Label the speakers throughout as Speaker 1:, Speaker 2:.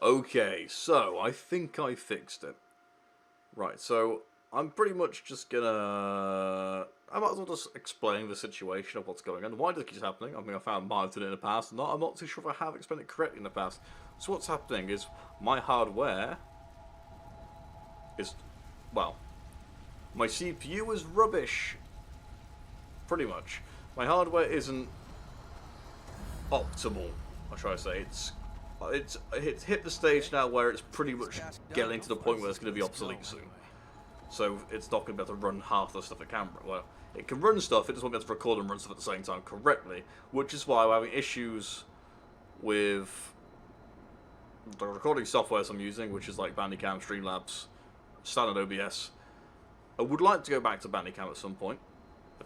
Speaker 1: Okay, so I think I fixed it. Right, so I'm pretty much just gonna... I might as well just explain the situation of what's going on. Why does it keep happening? I mean, I found might have done it in the past. I'm not too sure if I have explained it correctly in the past. So what's happening is my hardware is... Well, my CPU is rubbish. Pretty much. My hardware isn't optimal, I try to say. It's hit the stage now where it's pretty much getting to the point where it's going to be obsolete soon. So it's not going to be able to run half the stuff it can. Well, it can run stuff, it just won't be able to record and run stuff at the same time correctly, which is why we're having issues with the recording softwares I'm using, which is like Bandicam, Streamlabs, standard OBS. I would like to go back to Bandicam at some point,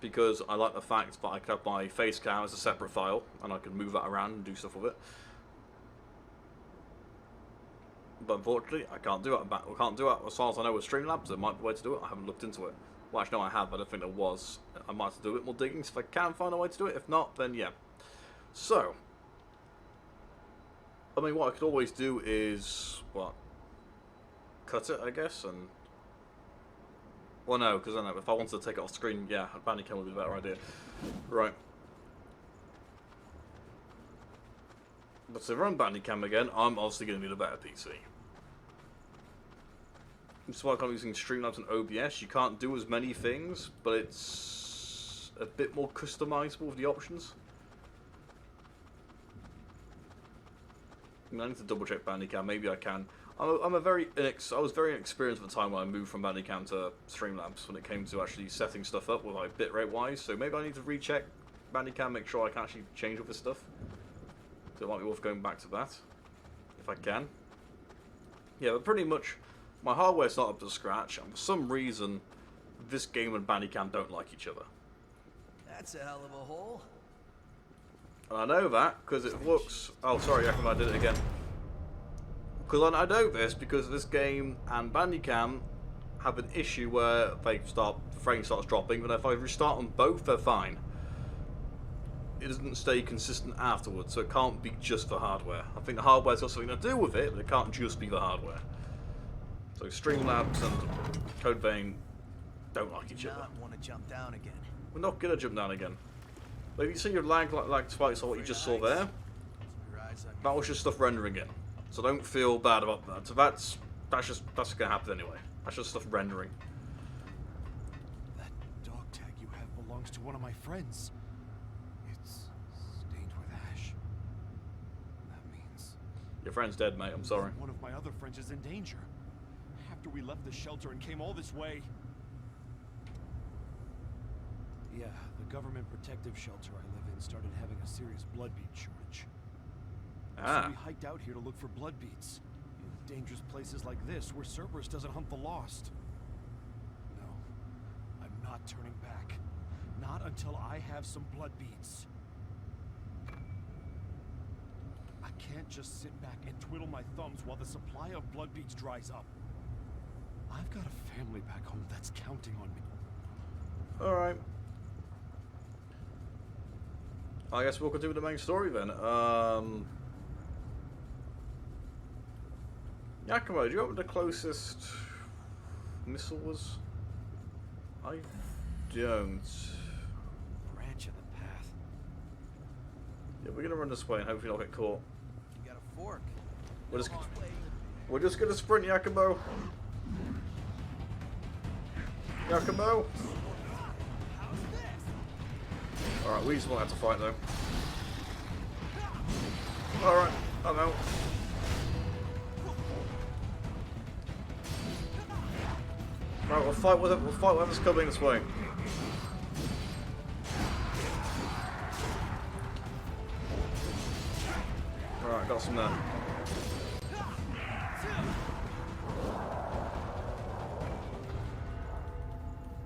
Speaker 1: because I like the fact that I can have my face cam as a separate file, and I can move that around and do stuff with it. But unfortunately, I can't do it. I can't do it as far as I know with Streamlabs. There might be a way to do it. I haven't looked into it. Well, actually, no, I have, but I don't think there was. I might have to do a bit more digging if I can find a way to do it. If not, then yeah. So, I mean, what I could always do is, what? Cut it, I guess, and... Well, no, because I know if I wanted to take it off screen, yeah, Bandicam would be the better idea. Right. But to run Bandicam again, I'm obviously going to need a better PC. It's why I'm using Streamlabs and OBS. You can't do as many things, but it's a bit more customizable with the options. I mean, I need to double check Bandicam. Maybe I can. I was very inexperienced at the time when I moved from Bandicam to Streamlabs when it came to actually setting stuff up with like bitrate wise. So maybe I need to recheck Bandicam, make sure I can actually change all this stuff. So it might be worth going back to that, if I can. Yeah, but pretty much, my hardware's not up to scratch, and for some reason, this game and Bandicam don't like each other.
Speaker 2: That's a hell of a hole.
Speaker 1: And I know that, because it looks... Oh, sorry, Yakima, I did it again. Because I know this, because this game and Bandicam have an issue where the frame starts dropping, but if I restart them both, they're fine. It doesn't stay consistent afterwards, so it can't be just the hardware. I think the hardware's got something to do with it, but it can't just be the hardware. So Streamlabs and Codevein don't like each other.
Speaker 2: Want to jump down again?
Speaker 1: We're not gonna jump down again. But if you see your lag spikes or what you just saw there, that was just stuff rendering in. So don't feel bad about that. So that's gonna happen anyway. That's just stuff rendering.
Speaker 3: That dog tag you have belongs to one of my friends. Stained with ash. That means...
Speaker 1: Your friend's dead, mate. I'm sorry.
Speaker 3: One of my other friends is in danger. After we left the shelter and came all this way... Yeah, the government protective shelter I live in started having a serious blood bead shortage. So we hiked out here to look for blood beads. In dangerous places like this, where Cerberus doesn't hunt the lost. No, I'm not turning back. Not until I have some blood beads. I can't just sit back and twiddle my thumbs while the supply of blood beads dries up. I've got a family back home that's counting on me.
Speaker 1: Alright. I guess we'll continue with the main story then. Yakima, do you know what the closest missile was? I don't.
Speaker 2: Branch of the path.
Speaker 1: Yeah, we're gonna run this way and hopefully not get caught.
Speaker 2: You got a fork.
Speaker 1: We're just gonna sprint, Yakumo. Yakumo. Alright, we just won't have to fight though. Alright, I'm out. Right, we'll fight with it. We'll fight whatever's coming this way. Alright, got some there.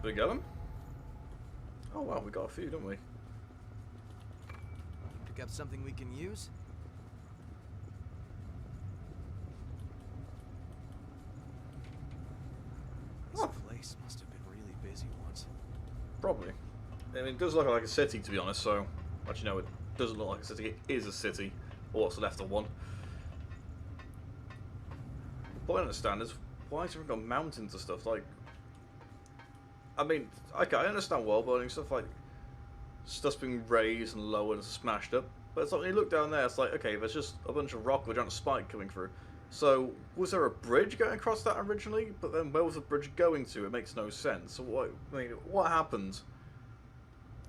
Speaker 1: Did we get them? Oh wow, we got a few, didn't we?
Speaker 2: Pick up something we can use? This place must have been really busy once.
Speaker 1: Probably. I mean, it does look like a city, to be honest, so... Actually, no, it doesn't look like a city. It is a city. Or what's left of one. what I understand is, why has everyone got mountains and stuff? Like, I mean, okay, I understand world building stuff, like, stuff's being raised and lowered and smashed up, but it's like, when you look down there, it's like, okay, there's just a bunch of rock with a giant spike coming through. So, was there a bridge going across that originally? But then, where was the bridge going to? It makes no sense. So, what happened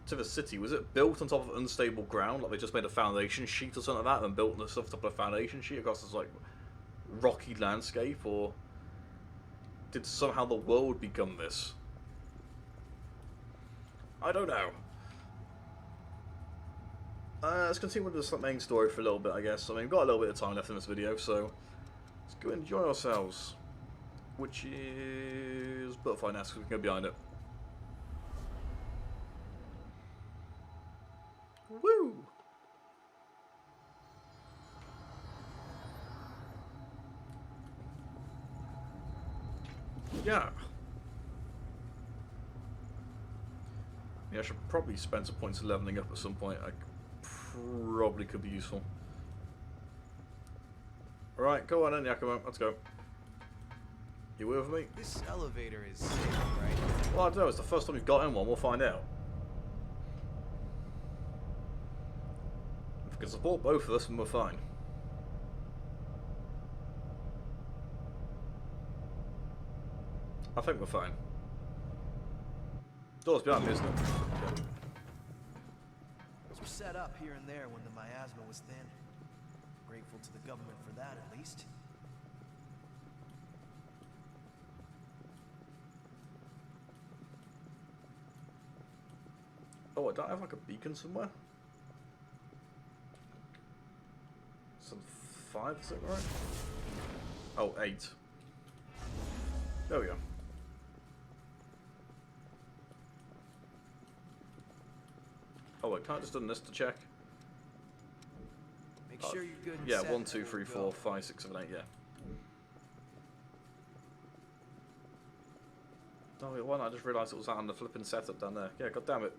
Speaker 1: to the city? Was it built on top of unstable ground? Like, they just made a foundation sheet or something like that, and built the stuff on top of a foundation sheet across this, like, rocky landscape? Or did somehow the world become this? I don't know. Let's continue with the main story for a little bit, I guess. I mean, we've got a little bit of time left in this video, so let's go enjoy ourselves. Which is Butterfly Nest, we can go behind it. Woo! Yeah. Yeah, I should probably spend some points leveling up at some point. I probably could be useful. Alright, go on then, Yakumo. Let's go. You with me?
Speaker 2: This elevator is safe, right?
Speaker 1: Well, I don't know. It's the first time we've got in one. We'll find out. If we can support both of us, then we're fine. I think we're fine. Door's behind me, isn't it? Okay.
Speaker 2: Those were set up here and there when the miasma was thin. Grateful to the government for that, at least.
Speaker 1: Oh, I don't have like a beacon somewhere? Some 5, is it right? Oh, 8. There we go. Oh, wait, can't I just done this to check?
Speaker 2: Make sure you're good and
Speaker 1: Yeah,
Speaker 2: set
Speaker 1: 1, 2,
Speaker 2: before
Speaker 1: 3,
Speaker 2: we
Speaker 1: 4,
Speaker 2: go.
Speaker 1: 5, 6, 7, 8, yeah. Oh, wait, why not? I just realised it was on the flipping setup down there. Yeah, god damn it.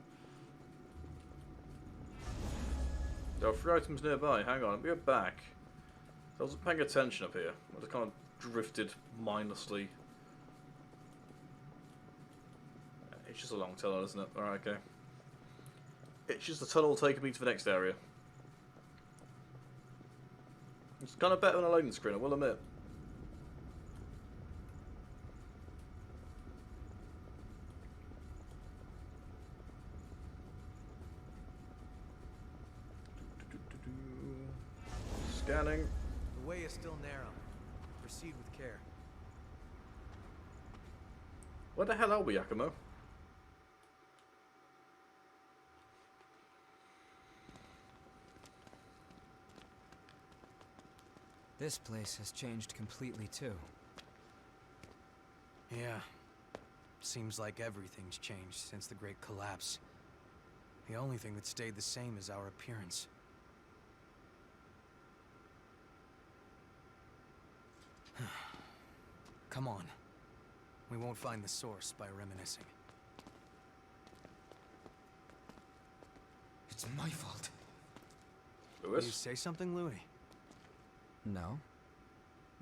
Speaker 1: There are 3 items nearby. Hang on, I'll be back. I wasn't paying attention up here. I just kind of drifted mindlessly. It's just a long tunnel, isn't it? Alright, okay. It's just the tunnel taking me to the next area. It's kind of better than a loading screen, I will admit. Scanning.
Speaker 2: The way is still narrow. Proceed with care.
Speaker 1: Where the hell are we, Yakumo?
Speaker 4: This place has changed completely too.
Speaker 2: Yeah. Seems like everything's changed since the Great Collapse. The only thing that stayed the same is our appearance. Come on. We won't find the source by reminiscing.
Speaker 4: It's my fault.
Speaker 2: Did
Speaker 1: Lewis?
Speaker 2: you say something, Louis?
Speaker 4: No?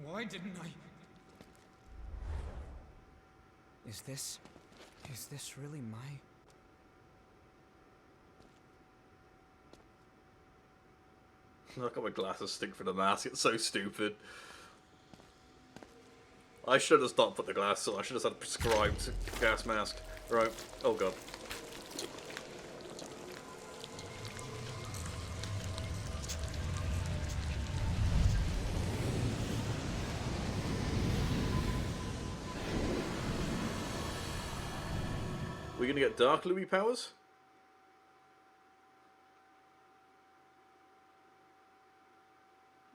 Speaker 5: Why didn't I?
Speaker 4: Is this really my...
Speaker 1: Look at my glasses stick for the mask, it's so stupid. I should have stopped put the glasses on, I should have had a prescribed gas mask. Right, oh god. We gonna get Dark Louis powers?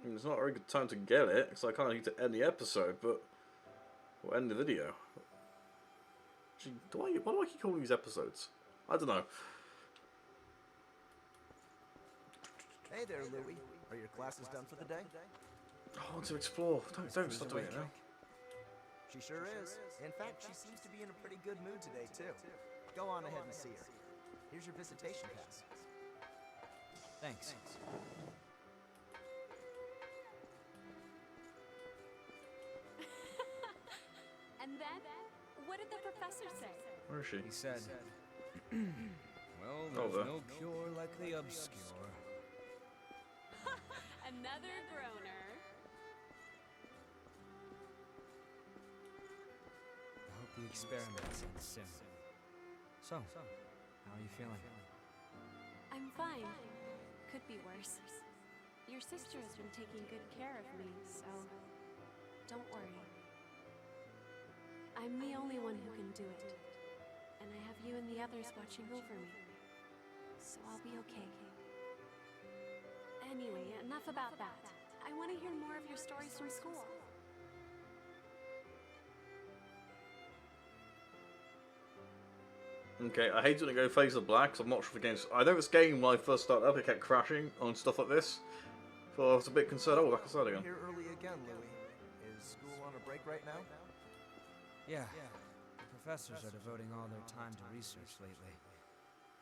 Speaker 1: I mean, it's not a very good time to get it, because I kind of need to end the episode, but we'll end the video. Actually, why do I keep calling these episodes? I don't know.
Speaker 6: Hey there, Louie. Are your classes done for the day?
Speaker 1: I want to explore. Don't stop doing it now.
Speaker 6: She sure is. In fact, she seems to be in a pretty good mood today, too. Go on ahead and see her. Here's your visitation pass.
Speaker 4: Thanks.
Speaker 7: did the professor say?
Speaker 1: Where is she?
Speaker 4: He said, well,
Speaker 1: Oh,
Speaker 4: there's
Speaker 1: there.
Speaker 4: no cure like the obscure.
Speaker 7: Another groaner.
Speaker 4: I hope the experiments end soon. So, how are you feeling?
Speaker 7: I'm fine. Could be worse. Your sister has been taking good care of me, so don't worry. I'm the only one who can do it. And I have you and the others watching over me. So I'll be okay. Anyway, enough about that. I want to hear more of your stories from school.
Speaker 1: Okay, I hate when it go phase of black, so I'm not sure if the game's... I know this game, when I first started up, it kept crashing on stuff like this. So I was a bit concerned. Oh, back inside again.
Speaker 6: Here early again, Louis. Is school on a break right now?
Speaker 4: Yeah. The professors are devoting all their time to research lately.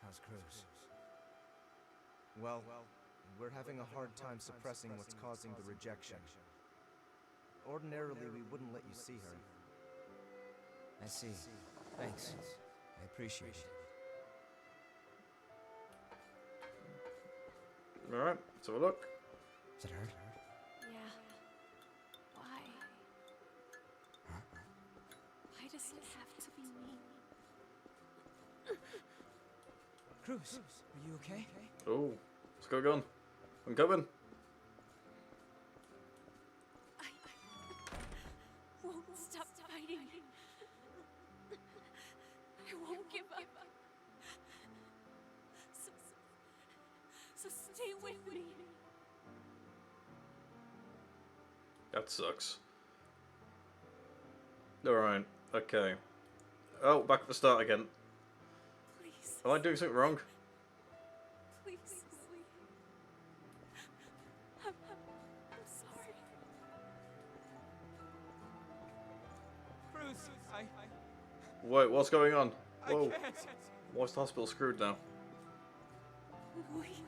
Speaker 4: How's Cruz?
Speaker 6: Well, we're having a hard time suppressing what's causing the rejection. Ordinarily, we wouldn't let you see her.
Speaker 4: I see. Thanks. I appreciate it.
Speaker 1: Alright, let's have a look.
Speaker 4: Does it hurt?
Speaker 7: Yeah. Why? Why does it have to be me?
Speaker 4: Cruz, are you okay?
Speaker 1: Oh, what's going on? I'm coming.
Speaker 7: I won't stop fighting. I won't give up. So stay with me.
Speaker 1: That sucks. Alright, okay. Oh, back at the start again.
Speaker 7: Please.
Speaker 1: Am I doing something wrong?
Speaker 7: Please, Louis. I'm sorry.
Speaker 4: Cruz,
Speaker 1: Wait, what's going on?
Speaker 4: I
Speaker 1: Whoa.
Speaker 4: can't.
Speaker 1: Why's the hospital screwed now?
Speaker 7: Louis.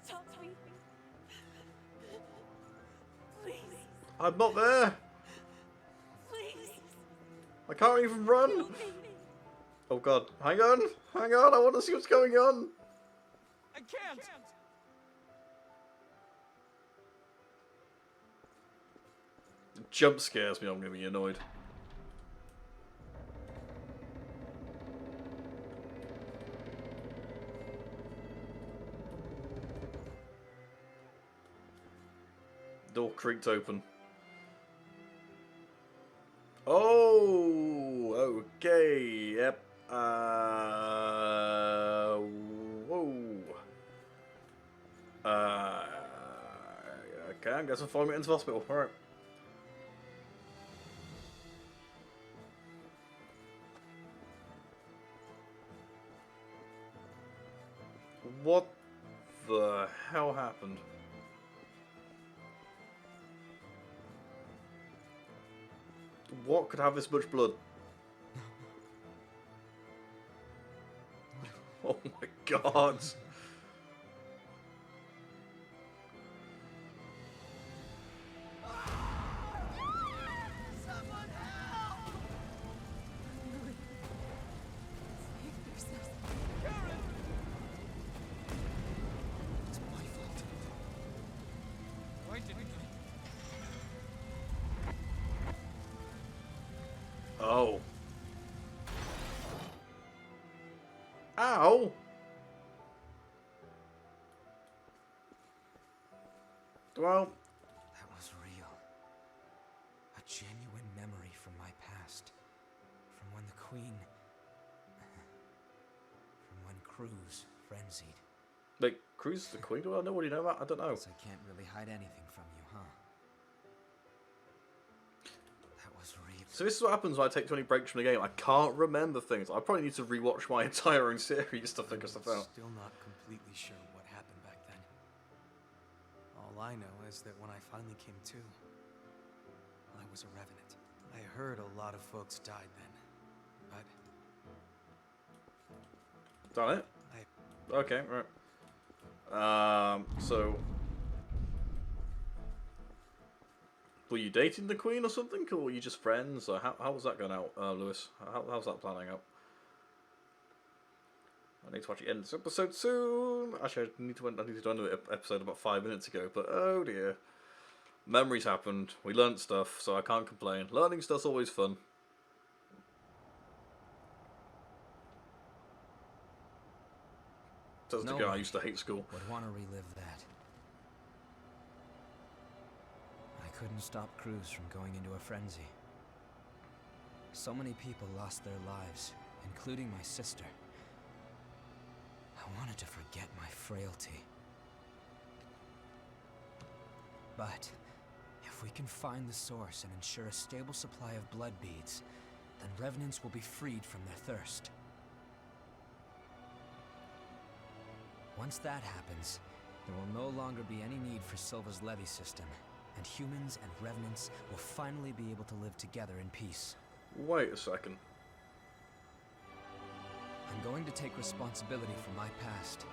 Speaker 7: Stop me. Please.
Speaker 1: I'm not there!
Speaker 7: Please.
Speaker 1: I can't even run!
Speaker 7: Help me.
Speaker 1: Oh god, hang on! Hang on, I want to see what's going on!
Speaker 4: I can't.
Speaker 1: Jump scares me, I'm going to be annoyed. Door creaked open. Oh, okay, yep. Whoa. Okay, I guess I'm following it into the hospital. Alright. What the hell happened? What could have this much blood? Oh my god!
Speaker 4: It's my fault.
Speaker 5: Why didn't I?
Speaker 1: Oh. Ow! Well,
Speaker 4: That was real. A genuine memory from my past. From when the Queen... From when Cruz frenzied.
Speaker 1: like, Cruz is the queen? Do I know? What do you know about? I don't know.
Speaker 4: Guess I can't really hide anything from you, huh? That was real.
Speaker 1: So this is what happens when I take 20 breaks from the game. I can't remember things. I probably need to rewatch my entire own series to figure stuff out.
Speaker 2: Still not completely sure what happened back then. All I know is that when I finally came to, I was a revenant. I heard a lot of folks died then, but
Speaker 1: Done it? Okay, right. So Were you dating the Queen or something, or were you just friends? Or how was that going out, Lewis? How's that planning out? I need to actually end this episode soon. Actually, I need to end the episode about 5 minutes ago, but oh dear. Memories happened. We learnt stuff, so I can't complain. Learning stuff's always fun. Says the guy I used to hate school.
Speaker 4: Would want to relive that. I couldn't stop Cruz from going into a frenzy. So many people lost their lives, including my sister. I wanted to forget my frailty. But if we can find the source and ensure a stable supply of blood beads, then revenants will be freed from their thirst. Once that happens, there will no longer be any need for Silva's levy system, and humans and revenants will finally be able to live together in peace.
Speaker 1: Wait a second.
Speaker 4: I'm going to take responsibility for my past.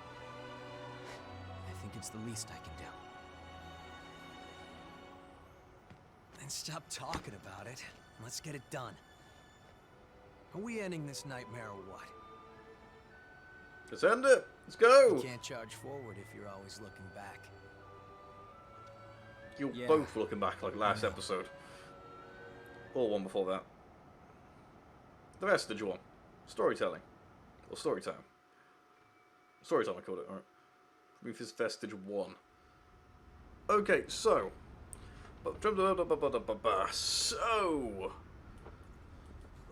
Speaker 4: I think it's the least I can do.
Speaker 2: Then stop talking about it. Let's get it done. Are we ending this nightmare or what?
Speaker 1: Let's end it. Let's go.
Speaker 2: You can't charge forward if you're always looking back.
Speaker 1: You're both looking back like last episode. Or one before that. The Vestige one. Storytelling. Or Storytime. Storytime I called it, alright. Prometheus Vestige 1. Okay, so. So.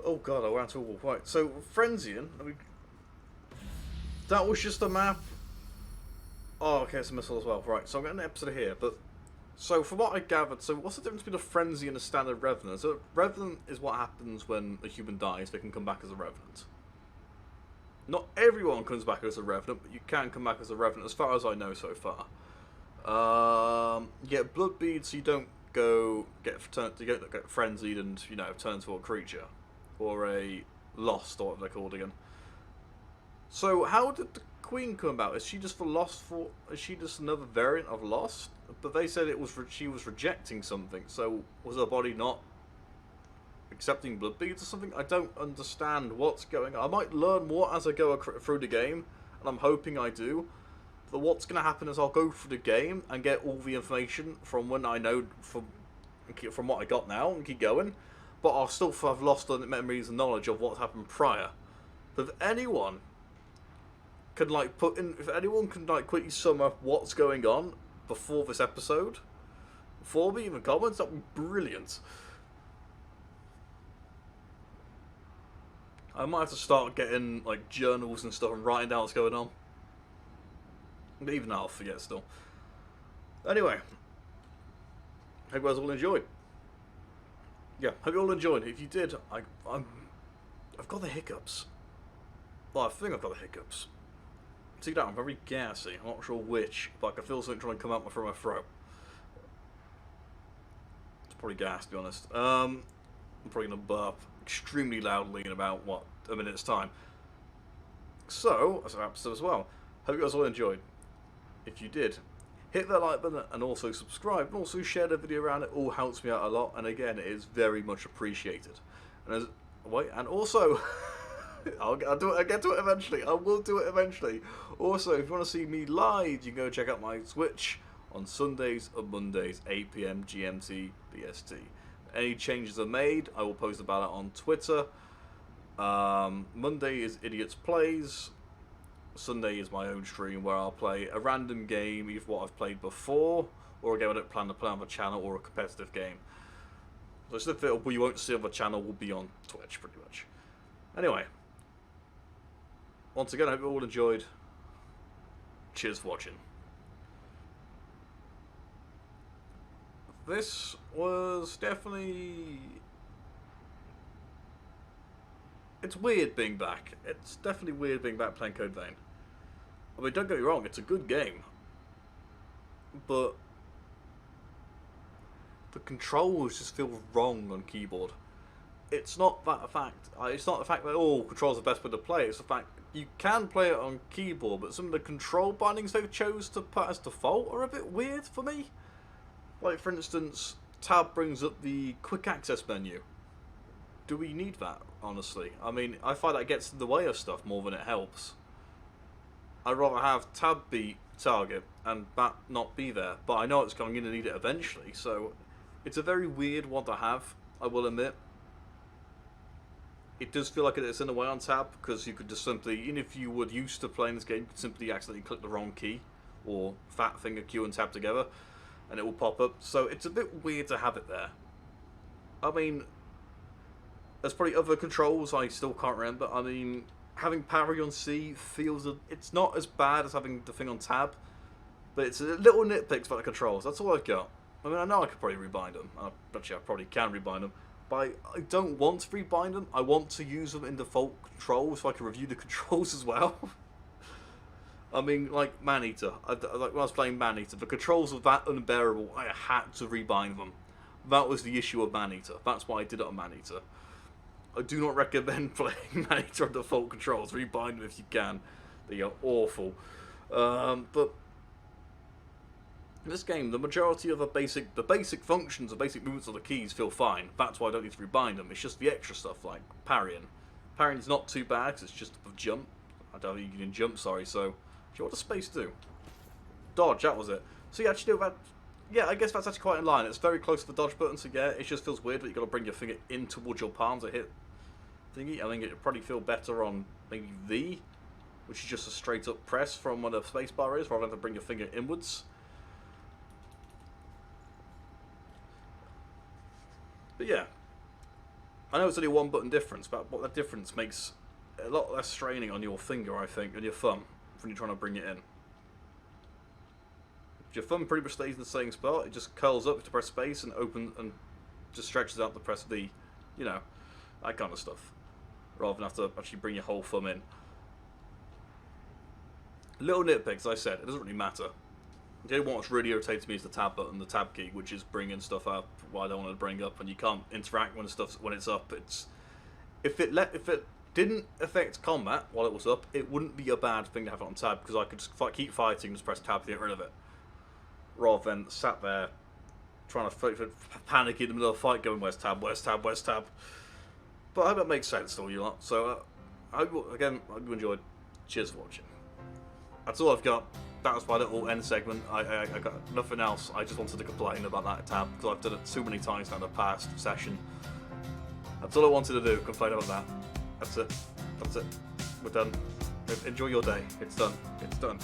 Speaker 1: Oh god, I went all right. So, Frenzian. That was just a map. Oh, okay, it's a missile as well. Right, so I'm getting an episode here, but. So, from what I gathered, so what's the difference between a Frenzy and a standard Revenant? So, Revenant is what happens when a human dies, they can come back as a Revenant. Not everyone comes back as a Revenant, but you can come back as a Revenant, as far as I know so far. You get blood beads, so you don't get frenzied and, you know, turn into a creature. Or a lost, or what they're called again. So, how did the Queen come about? Is she just is she just another variant of Lost? But they said she was rejecting something, so was her body not accepting blood beads or something? I don't understand what's going on. I might learn more as I go through the game, and I'm hoping I do. But what's going to happen is I'll go through the game and get all the information from when I know, from what I got now, and keep going. But I'll still have lost the memories and knowledge of what's happened prior. But if anyone can quickly sum up what's going on before this episode, before me in the comments, that would be brilliant. I might have to start getting like journals and stuff and writing down what's going on. But even I'll forget still. Anyway, hope you guys all enjoyed. Yeah, hope you all enjoyed. If you did, I've got the hiccups. Well, I think I've got the hiccups. See that? I'm very gassy. I'm not sure which, but I can feel something trying to come out from my throat. It's probably gas, to be honest. I'm probably going to burp extremely loudly in about, what, a minute's time. So, that's an episode as well. Hope you guys all enjoyed. If you did, hit that like button and also subscribe, and also share the video around. It all helps me out a lot, and again, it is very much appreciated. And also... I'll get to it eventually. I will do it eventually. Also, if you want to see me live, you can go check out my Twitch on Sundays and Mondays, 8 PM GMT BST. Any changes are made, I will post about it on Twitter. Monday is Idiots Plays. Sunday is my own stream where I'll play a random game, either what I've played before, or a game I don't plan to play on the channel, or a competitive game. So stuff that you won't see on the channel will be on Twitch, pretty much. Anyway. Once again, I hope you all enjoyed. Cheers for watching. This was definitely... It's weird being back. It's definitely weird being back playing Code Vein. I mean, don't get me wrong, it's a good game. But... the controls just feel wrong on keyboard. It's not that fact. It's not the fact that controls are the best way to play. It's the fact you can play it on keyboard, but some of the control bindings they've chose to put as default are a bit weird for me. Like for instance, tab brings up the quick access menu. Do we need that, honestly? I mean, I find that gets in the way of stuff more than it helps. I'd rather have tab be target and that not be there, but I know I'm going to need it eventually, so it's a very weird one to have, I will admit. It does feel like it's in the way on tab, because you could just simply, even if you were used to playing this game, you could simply accidentally click the wrong key, or fat finger Q and tab together, and it will pop up, so it's a bit weird to have it there. I mean, there's probably other controls I still can't remember. I mean, having parry on C feels, it's not as bad as having the thing on tab, but it's a little nitpicks about the controls, that's all I've got. I mean, I know I could probably rebind them, actually I probably can rebind them, but I don't want to rebind them. I want to use them in default controls so I can review the controls as well. I mean, like Maneater, like when I was playing Maneater, the controls were that unbearable, I had to rebind them. That was the issue of Maneater, that's why I did it on Maneater. I do not recommend playing Maneater on default controls, rebind them if you can. They are awful. But in this game, the majority of the basic functions, the basic movements of the keys feel fine. That's why I don't need to rebind them. It's just the extra stuff like parrying. Parrying is not too bad because it's just a jump. I don't think you can jump, sorry. So, what does space do? Dodge, that was it. So you actually do that. Yeah, I guess that's actually quite in line. It's very close to the dodge button, so yeah, it just feels weird that you've got to bring your finger in towards your palm to hit thingy. I think it would probably feel better on maybe V, which is just a straight up press from where the spacebar is, rather than to bring your finger inwards. But yeah, I know it's only a one button difference, but what that difference makes a lot less straining on your finger, I think, and your thumb when you're trying to bring it in. Your thumb pretty much stays in the same spot, it just curls up to press space and open and just stretches out to press V, you know, that kind of stuff, rather than have to actually bring your whole thumb in. Little nitpicks, as I said, it doesn't really matter. The only one which really irritates me is the tab button, the tab key, which is bringing stuff up what I don't want to bring up, and you can't interact when it's up. It's if it didn't affect combat while it was up, it wouldn't be a bad thing to have it on tab, because I could just keep fighting and just press tab to get rid of it, rather than sat there trying to panic in the middle of a fight, going where's tab, where's tab, where's tab. But I hope that makes sense to all you lot. So I hope you enjoyed. Cheers for watching. That's all I've got. That was my little end segment. I got nothing else. I just wanted to complain about that tab, because I've done it too many times now in the past session. That's all I wanted to do, complain about that. That's it. That's it. We're done. Enjoy your day. It's done. It's done.